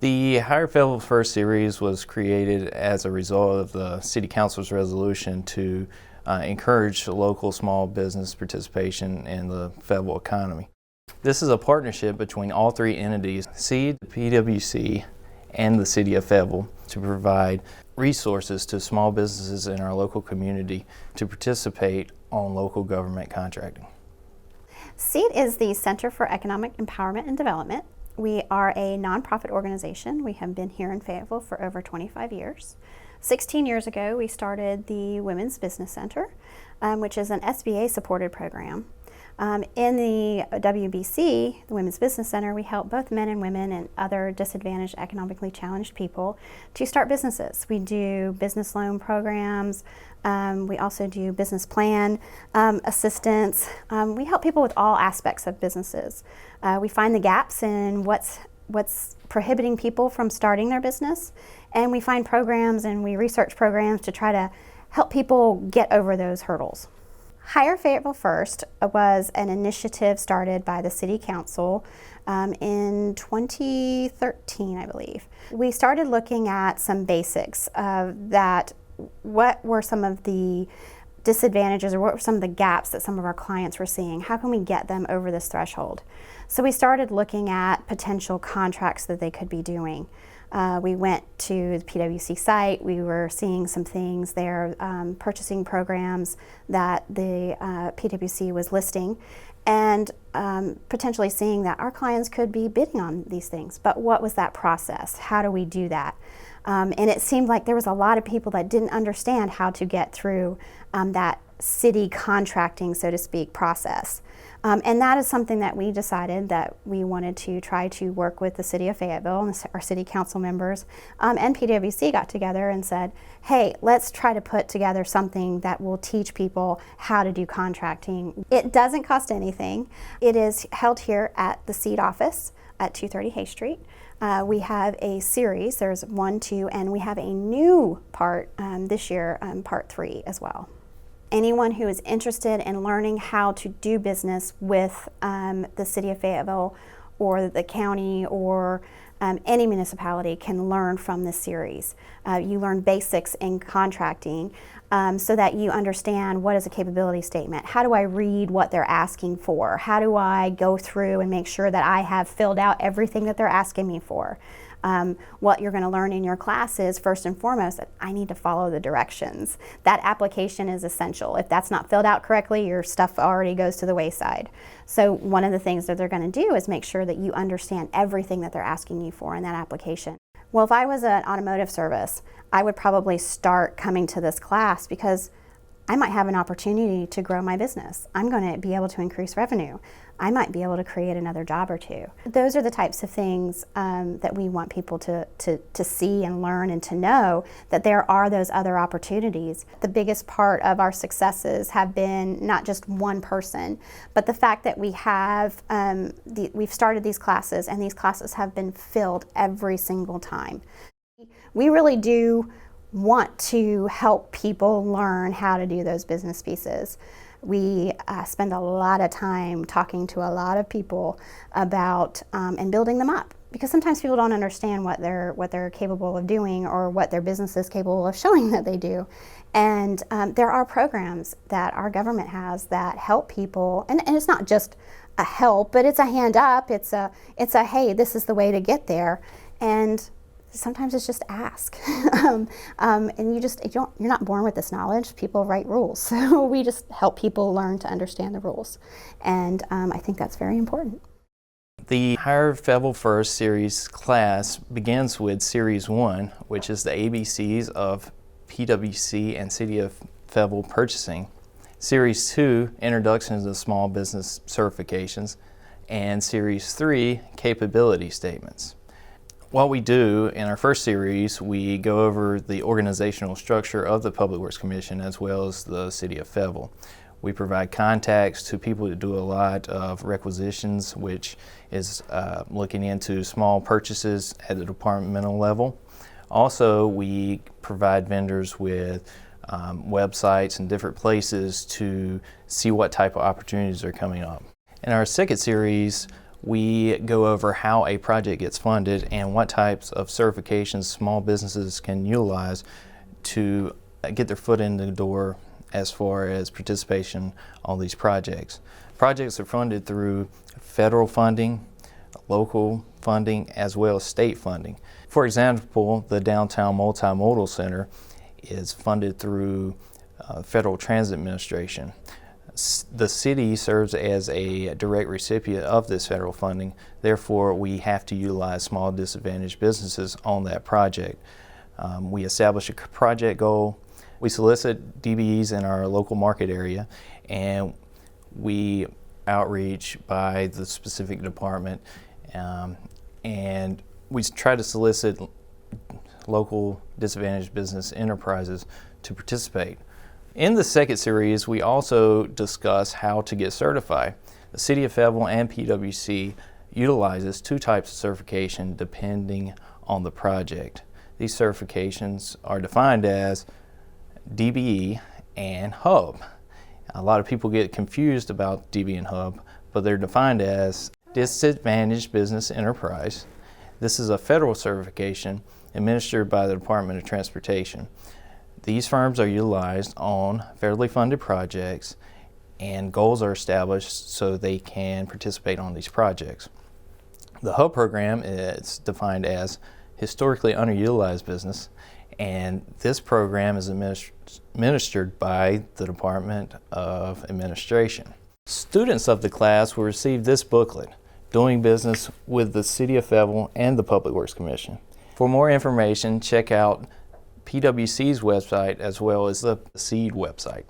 The Higher Fayetteville First series was created as a result of the City Council's resolution to encourage local small business participation in the Fayetteville economy. This is a partnership between all three entities, SEED, the PWC, and the City of Fayetteville, to provide resources to small businesses in our local community to participate on local government contracting. SEED is the Center for Economic Empowerment and Development. We are a nonprofit organization. We have been here in Fayetteville for over 25 years. 16 years ago, we started the Women's Business Center, which is an SBA-supported program. In the WBC, the Women's Business Center, we help both men and women and other disadvantaged, economically challenged people to start businesses. We do business loan programs. We also do business plan assistance. We help people with all aspects of businesses. We find the gaps in what's prohibiting people from starting their business, and we find programs and we research programs to try to help people get over those hurdles. Higher Fayetteville First was an initiative started by the City Council in 2013, I believe. We started looking at some basics of that. What were some of the disadvantages, or what were some of the gaps that some of our clients were seeing? How can we get them over this threshold? So we started looking at potential contracts that they could be doing. We went to the PWC site. We were seeing some things there, purchasing programs that the PWC was listing, and potentially seeing that our clients could be bidding on these things. But what was that process? How do we do that? And it seemed like there was a lot of people that didn't understand how to get through that city contracting, so to speak, process. And that is something that we decided that we wanted to try to work with the City of Fayetteville, and our City Council members, and PWC got together and said, hey, let's try to put together something that will teach people how to do contracting. It doesn't cost anything. It is held here at the SEED office at 230 Hay Street. We have a series, there's 1, 2, and we have a new part this year, part 3 as well. Anyone who is interested in learning how to do business with the City of Fayetteville or the county or any municipality can learn from this series. You learn basics in contracting so that you understand what is a capability statement. How do I read what they're asking for? How do I go through and make sure that I have filled out everything that they're asking me for? What you're going to learn in your class is, first and foremost, that I need to follow the directions. That application is essential. If that's not filled out correctly, your stuff already goes to the wayside. So one of the things that they're going to do is make sure that you understand everything that they're asking you for in that application. Well, if I was an automotive service, I would probably start coming to this class because I might have an opportunity to grow my business. I'm going to be able to increase revenue. I might be able to create another job or two. Those are the types of things that we want people to see and learn, and to know that there are those other opportunities. The biggest part of our successes have been not just one person, but the fact that we have we've started these classes, and these classes have been filled every single time. We really do want to help people learn how to do those business pieces. We spend a lot of time talking to a lot of people about and building them up, because sometimes people don't understand what they're capable of doing, or what their business is capable of showing that they do. And there are programs that our government has that help people, and it's not just a help, but it's a hand up. It's a hey, this is the way to get there. And sometimes it's just ask. And you're not born with this knowledge. People write rules. So we just help people learn to understand the rules. And I think that's very important. The Higher Fayetteville First series class begins with Series 1, which is the ABCs of PWC and City of Fayetteville purchasing. Series 2, Introductions to Small Business Certifications. And Series 3, Capability Statements. What we do in our first series, we go over the organizational structure of the Public Works Commission as well as the City of Fayetteville. We provide contacts to people that do a lot of requisitions, which is looking into small purchases at the departmental level. Also, we provide vendors with websites and different places to see what type of opportunities are coming up. In our second series, We go over how a project gets funded and what types of certifications small businesses can utilize to get their foot in the door as far as participation on these projects. Projects are funded through federal funding, local funding, as well as state funding. For example, the Downtown Multimodal Center is funded through Federal Transit Administration. The city serves as a direct recipient of this federal funding, therefore we have to utilize small disadvantaged businesses on that project. We establish a project goal, we solicit DBEs in our local market area, and we outreach by the specific department, and we try to solicit local disadvantaged business enterprises to participate. In the second series, we also discuss how to get certified. The City of Fayetteville and PwC utilizes two types of certification depending on the project. These certifications are defined as DBE and Hub. A lot of people get confused about DBE and Hub, but they're defined as Disadvantaged Business Enterprise. This is a federal certification administered by the Department of Transportation. These firms are utilized on federally funded projects, and goals are established so they can participate on these projects. The HUB program is defined as historically underutilized business, and this program is administered by the Department of Administration. Students of the class will receive this booklet, Doing Business with the City of Fayetteville and the Public Works Commission. For more information, check out PwC's website as well as the SEED website.